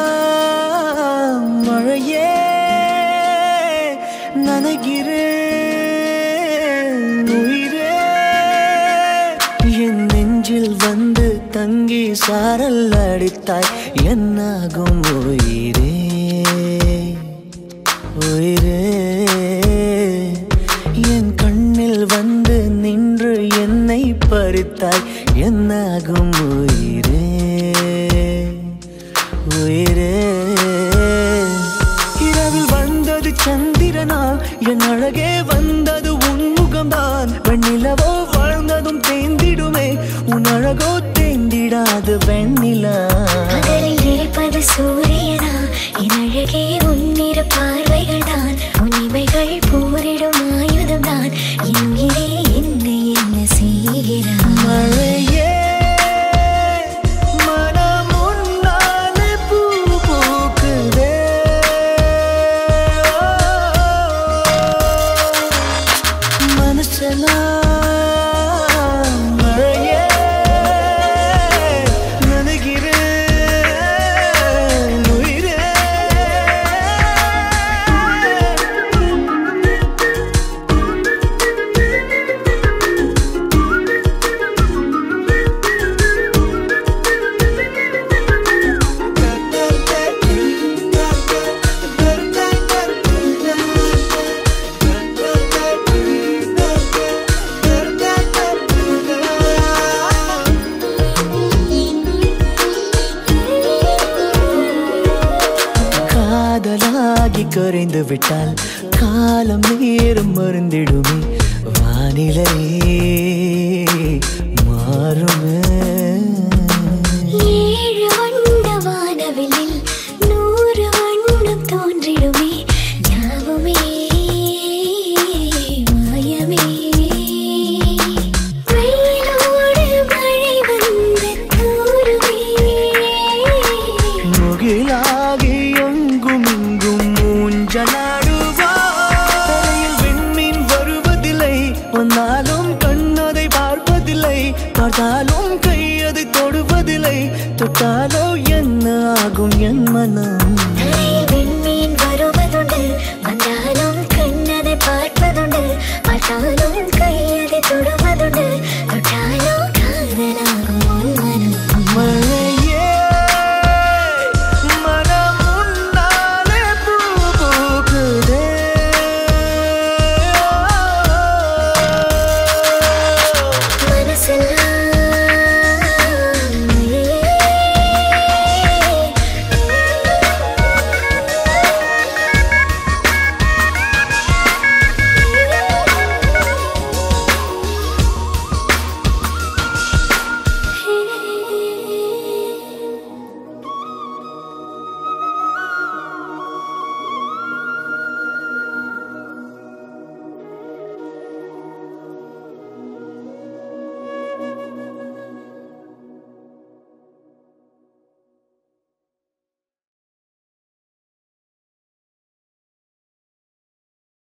மனசெல்லாம் மழையே நனைகிறேன் உயிரே என் நெஞ்சில் வந்து தங்கி சாரல் அடித்தாய் என்னாகும் உயிரே உயிரே என் கண்ணில் வந்து நின்று என்னை பறித்தாய் என்னாகும் உயிரே உயிரே இரவில் வந்தது சந்திரனா என் அழகே வந்தது உன்முகம்தான் வெண்ணிலவோ வாழ்ந்ததும் தேந்திடுமே உன் அழகோ தேந்திடாது வெண்ணிலா இருப்பது சூரியனா என் அழகே உன்னிரு பார்வைகள் தான் உன்னிமைகள் போரிடும் ஆயுதம் தான் என் உயிரே என்னை என்ன செய்கிறான் மழையே காதலாகி கரைந்து விட்டால் காலம் நேரம் மறந்திடுமே வானிலை மாறுமே ஏழு வண்ண வானவில்லில் 100 வண்ணம் தோன்றிடுமே யாவுமே மாயமே வெயிலோடு மழை வந்து தூருமே முகிலாகி எங்கும் இங்கும் மூஞ்சலாடுவாயில் விண்மீன் வருவதில்லை வந்தாலும் கண்ணதை பார்ப்பதில்லை பார்த்தாலும் கையதை தொடுவதில்லை தொட்டாலோ என்ன ஆகும் என் மனம்